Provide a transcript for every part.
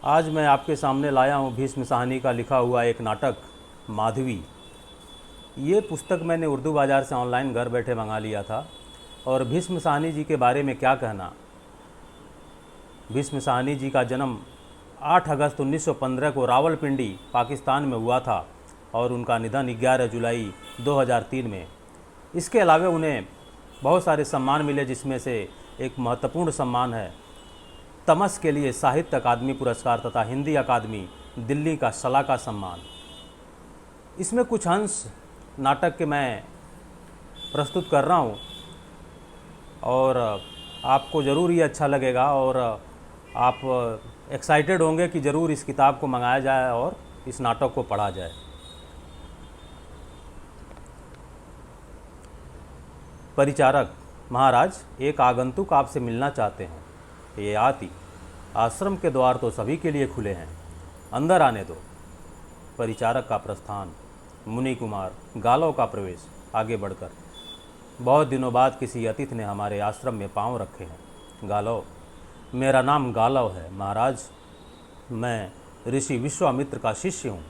आज मैं आपके सामने लाया हूँ भीष्म साहनी का लिखा हुआ एक नाटक माधवी। ये पुस्तक मैंने उर्दू बाज़ार से ऑनलाइन घर बैठे मंगा लिया था। और भीष्म साहनी जी के बारे में क्या कहना। भीष्म साहनी जी का जन्म 8 अगस्त 1915 को रावलपिंडी पाकिस्तान में हुआ था और उनका निधन 11 जुलाई 2003 में। इसके अलावा उन्हें बहुत सारे सम्मान मिले, जिसमें से एक महत्वपूर्ण सम्मान है तमस के लिए साहित्य अकादमी पुरस्कार तथा हिंदी अकादमी दिल्ली का सलाका सम्मान। इसमें कुछ अंश नाटक के मैं प्रस्तुत कर रहा हूँ और आपको ज़रूर ये अच्छा लगेगा और आप एक्साइटेड होंगे कि ज़रूर इस किताब को मंगाया जाए और इस नाटक को पढ़ा जाए। परिचारक: महाराज, एक आगंतुक आपसे मिलना चाहते हैं। ये आती। आश्रम के द्वार तो सभी के लिए खुले हैं, अंदर आने दो। परिचारक का प्रस्थान। मुनि कुमार गालव का प्रवेश। आगे बढ़कर: बहुत दिनों बाद किसी अतिथि ने हमारे आश्रम में पांव रखे हैं। गालव: मेरा नाम गालव है महाराज, मैं ऋषि विश्वामित्र का शिष्य हूँ।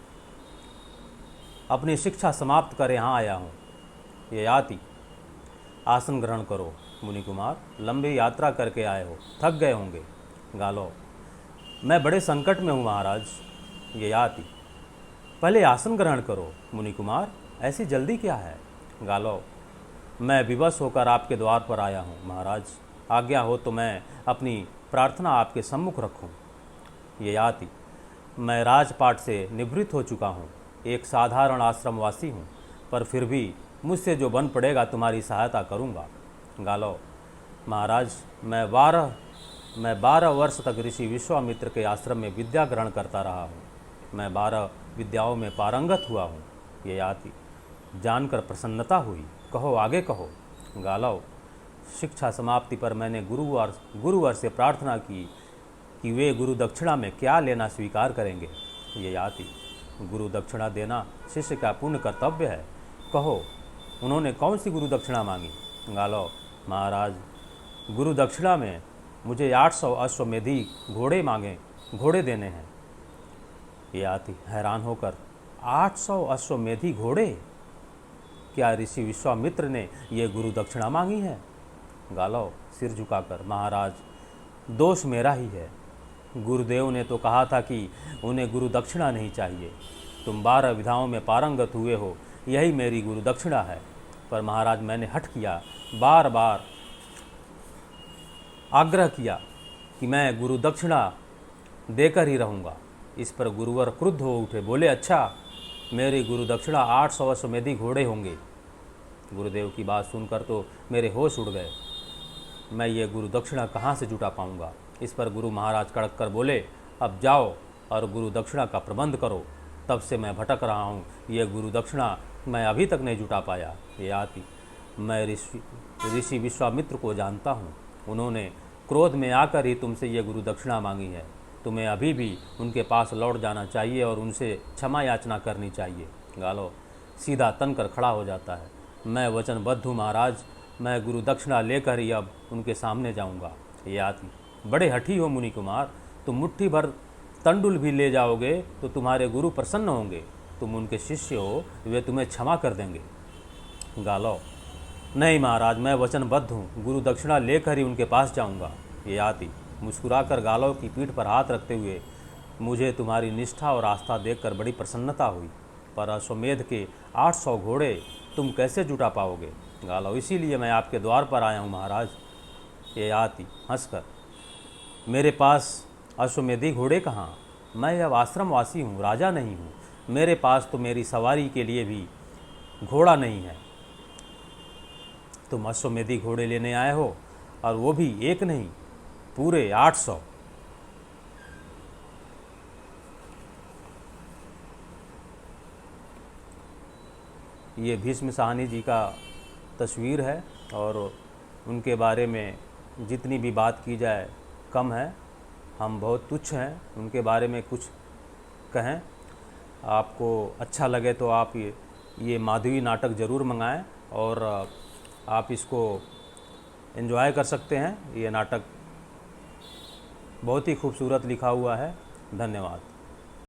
अपनी शिक्षा समाप्त कर यहाँ आया हूँ। ये आती। आसन ग्रहण करो। मुनि कुमार: लंबी यात्रा करके आए हो, थक गए होंगे। गालव: मैं बड़े संकट में हूँ महाराज। ये आती। पहले आसन ग्रहण करो। मुनि कुमार: ऐसी जल्दी क्या है। गालव: मैं विवश होकर आपके द्वार पर आया हूँ महाराज, आज्ञा हो तो मैं अपनी प्रार्थना आपके सम्मुख रखूँ। ये आती। मैं राजपाट से निवृत्त हो चुका हूँ, एक साधारण आश्रमवासी हूँ, पर फिर भी मुझसे जो बन पड़ेगा तुम्हारी सहायता करूँगा। गालव: महाराज, मैं 12 वर्ष तक ऋषि विश्वामित्र के आश्रम में विद्या ग्रहण करता रहा हूँ। मैं 12 विद्याओं में पारंगत हुआ हूँ। ये आती। जानकर प्रसन्नता हुई, कहो आगे कहो। गालव: शिक्षा समाप्ति पर मैंने गुरुवर से प्रार्थना की कि वे गुरु दक्षिणा में क्या लेना स्वीकार करेंगे। ये आती। गुरु दक्षिणा देना शिष्य का पुण्य कर्तव्य है, कहो उन्होंने कौन सी गुरु दक्षिणा मांगी। गालव: महाराज, गुरु दक्षिणा में मुझे 800 अश्वमेधी घोड़े देने हैं। ये आती हैरान होकर, 800 अश्वमेधी घोड़े? क्या ऋषि विश्वामित्र ने ये गुरु दक्षिणा मांगी है। गालव सिर झुकाकर: महाराज, दोष मेरा ही है। गुरुदेव ने तो कहा था कि उन्हें गुरु दक्षिणा नहीं चाहिए। तुम 12 विधाओं में पारंगत हुए हो, यही मेरी गुरु दक्षिणा है। पर महाराज, मैंने हठ किया, बार बार आग्रह किया कि मैं गुरु दक्षिणा देकर ही रहूँगा। इस पर गुरुवर क्रुद्ध हो उठे, बोले अच्छा, मेरी गुरु दक्षिणा 800 अश्वमेधी घोड़े होंगे। गुरुदेव की बात सुनकर तो मेरे होश उड़ गए। मैं ये गुरु दक्षिणा कहाँ से जुटा पाऊँगा। इस पर गुरु महाराज कड़क कर बोले, अब जाओ और गुरु दक्षिणा का प्रबंध करो। तब से मैं भटक रहा हूँ, ये गुरु दक्षिणा मैं अभी तक नहीं जुटा पाया। ये आती। मैं ऋषि विश्वामित्र को जानता हूँ, उन्होंने क्रोध में आकर ही तुमसे ये गुरु दक्षिणा मांगी है। तुम्हें अभी भी उनके पास लौट जाना चाहिए और उनसे क्षमा याचना करनी चाहिए। गालव सीधा तनकर खड़ा हो जाता है। मैं वचनबद्ध हूँ महाराज, मैं गुरु दक्षिणा लेकर ही अब उनके सामने जाऊँगा। ये आती। बड़े हठी हो मुनि कुमार, तुम मुट्ठी भर तंडुल भी ले जाओगे तो तुम्हारे गुरु प्रसन्न होंगे। तुम उनके शिष्य हो, वे तुम्हें क्षमा कर देंगे। गालव: नहीं महाराज, मैं वचनबद्ध हूँ, गुरु दक्षिणा लेकर ही उनके पास जाऊँगा। ये आती। मुस्कुराकर गालव की पीठ पर हाथ रखते हुए: मुझे तुम्हारी निष्ठा और आस्था देखकर बड़ी प्रसन्नता हुई, पर अश्वमेध के 800 घोड़े तुम कैसे जुटा पाओगे। गालव: इसीलिए मैं आपके द्वार पर आया हूँ महाराज। ये आती हंसकर: मेरे पास अश्वमेधी घोड़े कहाँ, मैं अब आश्रमवासी हूँ, राजा नहीं हूँ। मेरे पास तो मेरी सवारी के लिए भी घोड़ा नहीं है। तुम अश्वमेधी घोड़े लेने आए हो, और वो भी एक नहीं, पूरे 800। ये भीष्म साहनी जी का तस्वीर है और उनके बारे में जितनी भी बात की जाए कम है। हम बहुत तुच्छ हैं, उनके बारे में कुछ कहें। आपको अच्छा लगे तो आप ये माधवी नाटक ज़रूर मंगाएं और आप इसको एंजॉय कर सकते हैं। ये नाटक बहुत ही खूबसूरत लिखा हुआ है धन्यवाद।